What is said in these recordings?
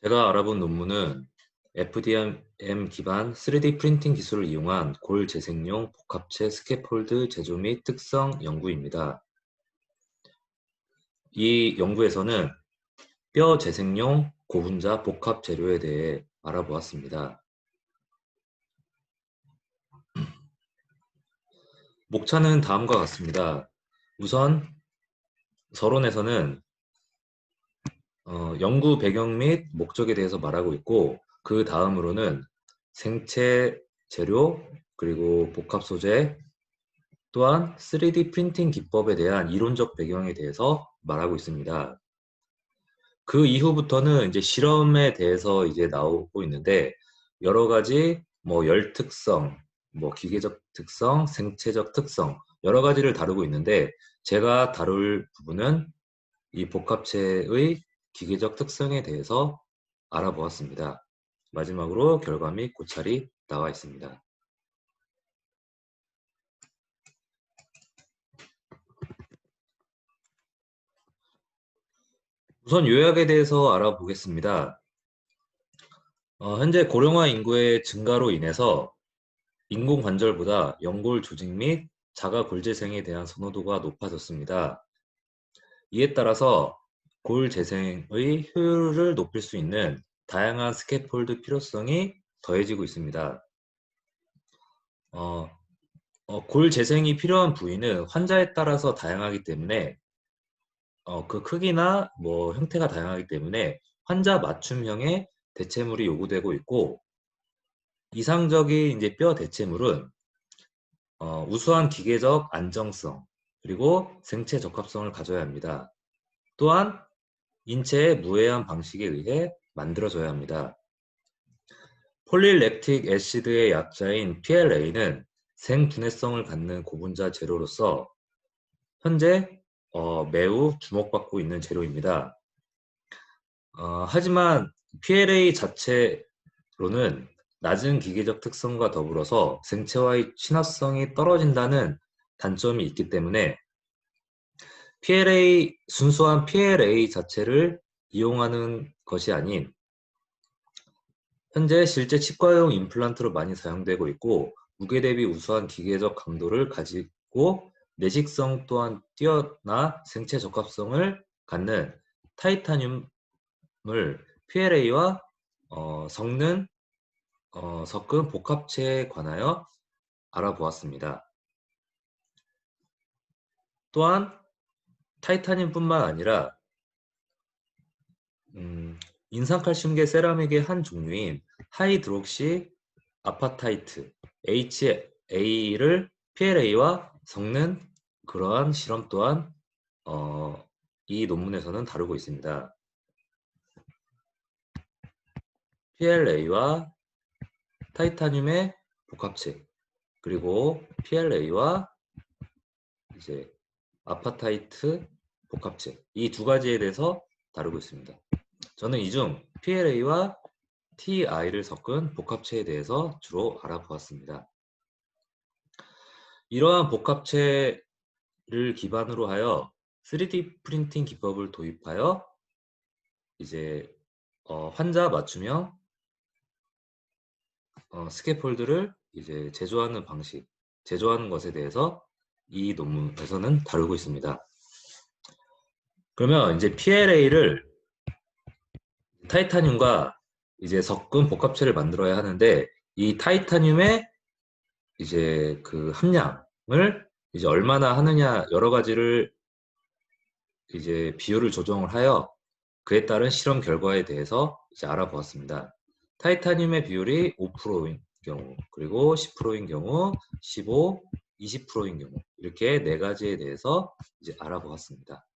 제가 알아본 논문은 FDM 기반 3D 프린팅 기술을 이용한 골 재생용 복합체 스캐폴드 제조 및 특성 연구입니다. 이 연구에서는 뼈 재생용 고분자 복합 재료에 대해 알아보았습니다. 목차는 다음과 같습니다. 우선 서론에서는 연구 배경 및 목적에 대해서 말하고 있고, 그 다음으로는 생체 재료 그리고 복합 소재 또한 3D 프린팅 기법에 대한 이론적 배경에 대해서 말하고 있습니다. 그 이후부터는 이제 실험에 대해서 이제 나오고 있는데, 여러 가지 열 특성, 기계적 특성, 생체적 특성 여러 가지를 다루고 있는데, 제가 다룰 부분은 이 복합체의 기계적 특성에 대해서 알아보았습니다. 마지막으로 결과 및 고찰이 나와 있습니다. 우선 요약에 대해서 알아보겠습니다. 현재 고령화 인구의 증가로 인해서 인공관절보다 연골 조직 및 자가 골재생에 대한 선호도가 높아졌습니다. 이에 따라서 골 재생의 효율을 높일 수 있는 다양한 스캐폴드 필요성이 더해지고 있습니다. 골 재생이 필요한 부위는 환자에 따라서 다양하기 때문에 그 크기나 형태가 다양하기 때문에 환자 맞춤형의 대체물이 요구되고 있고, 이상적인 이제 뼈 대체물은 우수한 기계적 안정성 그리고 생체 적합성을 가져야 합니다. 또한 인체의 무해한 방식에 의해 만들어져야 합니다. 폴리랙틱 애시드의 약자인 PLA는 생분해성을 갖는 고분자 재료로서 현재 매우 주목받고 있는 재료입니다. 하지만 PLA 자체로는 낮은 기계적 특성과 더불어서 생체와의 친화성이 떨어진다는 단점이 있기 때문에 순수한 PLA 자체를 이용하는 것이 아닌, 현재 실제 치과용 임플란트로 많이 사용되고 있고, 무게 대비 우수한 기계적 강도를 가지고 내식성 또한 뛰어나 생체 적합성을 갖는 타이타늄을 PLA와 섞은 복합체에 관하여 알아보았습니다. 또한 타이타늄뿐만 아니라 인산칼슘계 세라믹의 한 종류인 하이드록시 아파타이트 HA를 PLA와 섞는 그러한 실험 또한 이 논문에서는 다루고 있습니다. PLA와 타이타늄의 복합체, 그리고 PLA와 이제 아파타이트 복합체, 이 두 가지에 대해서 다루고 있습니다. 저는 이 중 PLA와 TI를 섞은 복합체에 대해서 주로 알아보았습니다. 이러한 복합체를 기반으로 하여 3D 프린팅 기법을 도입하여 이제 환자 맞춤형 스캐폴드를 이제 제조하는 것에 대해서 이 논문에서는 다루고 있습니다. 그러면 이제 PLA를 타이타늄과 이제 섞은 복합체를 만들어야 하는데, 이 타이타늄의 이제 그 함량을 이제 얼마나 하느냐, 여러 가지를 이제 비율을 조정을 하여 그에 따른 실험 결과에 대해서 이제 알아보았습니다. 타이타늄의 비율이 5%인 경우, 그리고 10%인 경우, 15, 20%인 경우, 이렇게 네 가지에 대해서 이제 알아보았습니다.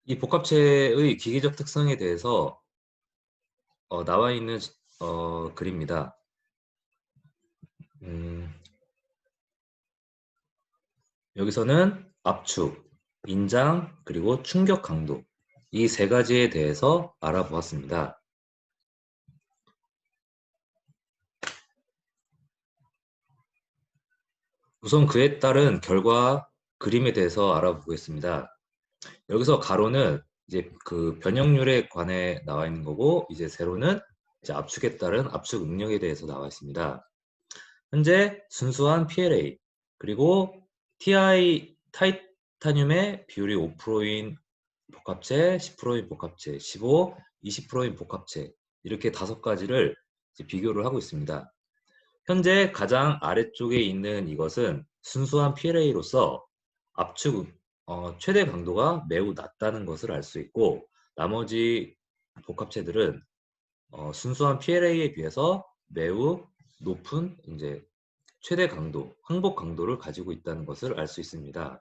이 복합체의 기계적 특성에 대해서 나와 있는 글입니다. 여기서는 압축, 인장, 그리고 충격 강도, 이 세 가지에 대해서 알아보았습니다. 우선 그에 따른 결과 그림에 대해서 알아보겠습니다. 여기서 가로는 이제 그 변형률에 관해 나와 있는 거고, 이제 세로는 이제 압축에 따른 압축 응력에 대해서 나와 있습니다. 현재 순수한 PLA 그리고 TI 타이타늄의 비율이 5%인 복합체, 10%인 복합체, 15, 20%인 복합체 이렇게 5가지를 비교를 하고 있습니다. 현재 가장 아래쪽에 있는 이것은 순수한 PLA로서 압축 최대 강도가 매우 낮다는 것을 알 수 있고, 나머지 복합체들은 순수한 PLA에 비해서 매우 높은 이제 최대 강도, 항복 강도를 가지고 있다는 것을 알 수 있습니다.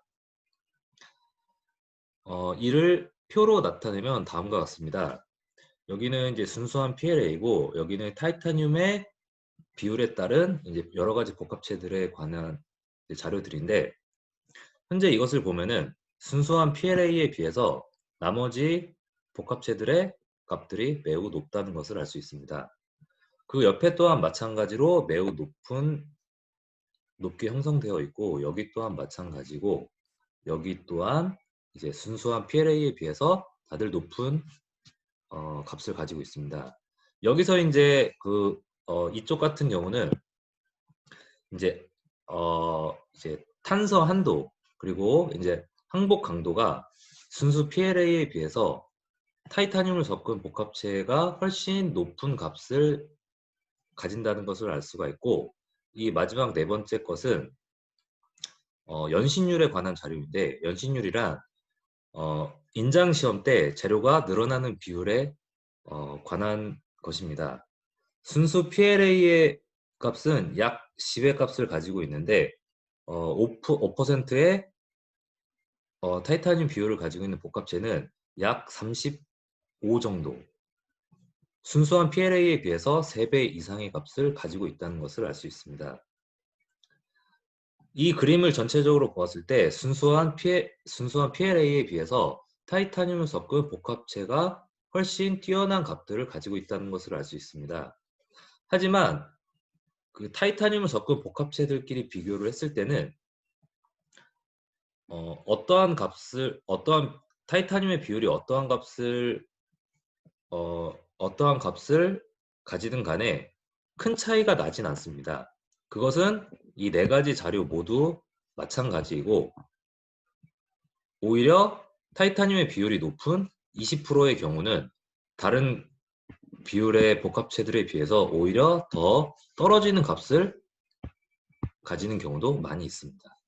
이를 표로 나타내면 다음과 같습니다. 여기는 이제 순수한 PLA이고, 여기는 타이타늄의 비율에 따른 이제 여러 가지 복합체들에 관한 자료들인데, 현재 이것을 보면은 순수한 PLA에 비해서 나머지 복합체들의 값들이 매우 높다는 것을 알 수 있습니다. 그 옆에 또한 마찬가지로 매우 높게 형성되어 있고, 여기 또한 마찬가지고, 여기 또한 이제 순수한 PLA에 비해서 다들 높은 값을 가지고 있습니다. 여기서 이제 이쪽 같은 경우는 이제 이제 탄서 한도 그리고 이제 항복 강도가 순수 PLA에 비해서 타이타늄을 섞은 복합체가 훨씬 높은 값을 가진다는 것을 알 수가 있고, 이 마지막 네 번째 것은 연신율에 관한 자료인데, 연신율이란 인장 시험 때 재료가 늘어나는 비율에 관한 것입니다. 순수 PLA의 값은 약 10의 값을 가지고 있는데 5%의 타이타늄 비율을 가지고 있는 복합체는 약 35 정도, 순수한 PLA에 비해서 3배 이상의 값을 가지고 있다는 것을 알 수 있습니다. 이 그림을 전체적으로 보았을 때 순수한 PLA에 비해서 타이타늄을 섞은 복합체가 훨씬 뛰어난 값들을 가지고 있다는 것을 알 수 있습니다. 하지만 그 타이타늄을 섞은 복합체들끼리 비교를 했을 때는 어떠한 타이타늄의 비율이 어떠한 값을 가지든 간에 큰 차이가 나진 않습니다. 그것은 이 네 가지 자료 모두 마찬가지이고, 오히려 타이타늄의 비율이 높은 20%의 경우는 다른 비율의 복합체들에 비해서 오히려 더 떨어지는 값을 가지는 경우도 많이 있습니다.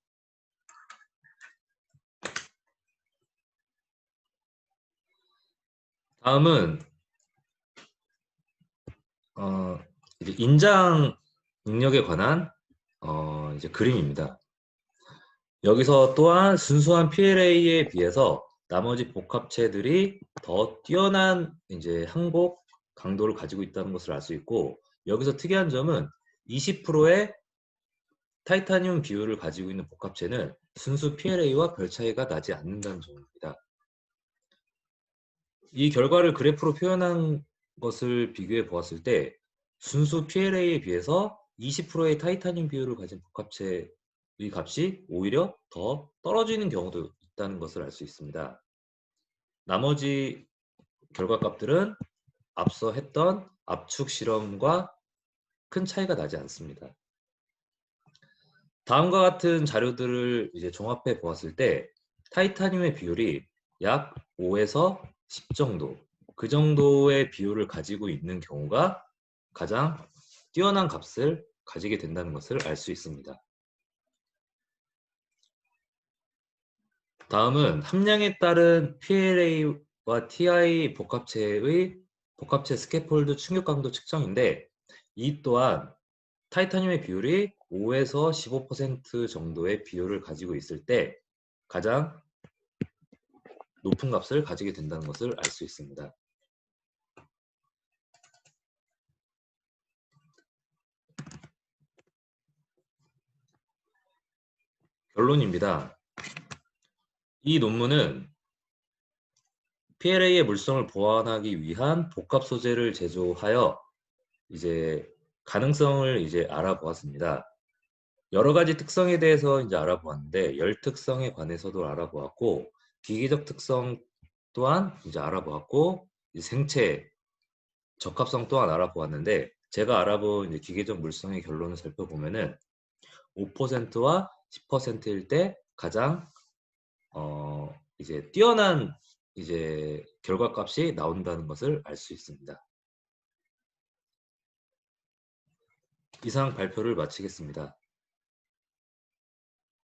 다음은 이제 인장 능력에 관한 이제 그림입니다. 여기서 또한 순수한 PLA에 비해서 나머지 복합체들이 더 뛰어난 이제 항복 강도를 가지고 있다는 것을 알 수 있고, 여기서 특이한 점은 20%의 타이타늄 비율을 가지고 있는 복합체는 순수 PLA와 별 차이가 나지 않는다는 점입니다. 이 결과를 그래프로 표현한 것을 비교해 보았을 때 순수 PLA에 비해서 20%의 타이타늄 비율을 가진 복합체의 값이 오히려 더 떨어지는 경우도 있다는 것을 알 수 있습니다. 나머지 결과값들은 앞서 했던 압축 실험과 큰 차이가 나지 않습니다. 다음과 같은 자료들을 이제 종합해 보았을 때 타이타늄의 비율이 약 5에서 10 정도, 그 정도의 비율을 가지고 있는 경우가 가장 뛰어난 값을 가지게 된다는 것을 알 수 있습니다. 다음은 함량에 따른 PLA와 TI 복합체 스캐폴드 충격 강도 측정인데, 이 또한 타이타늄의 비율이 5에서 15% 정도의 비율을 가지고 있을 때 가장 높은 값을 가지게 된다는 것을 알 수 있습니다. 결론입니다. 이 논문은 PLA의 물성을 보완하기 위한 복합 소재를 제조하여 이제 가능성을 이제 알아보았습니다. 여러 가지 특성에 대해서 이제 알아보았는데 열 특성에 관해서도 알아보았고 기계적 특성 또한 이제 알아보았고 이 생체 적합성 또한 알아보았는데 제가 알아본 이제 기계적 물성의 결론을 살펴보면은 5%와 10%일 때 가장 이제 뛰어난 이제 결과값이 나온다는 것을 알 수 있습니다. 이상 발표를 마치겠습니다.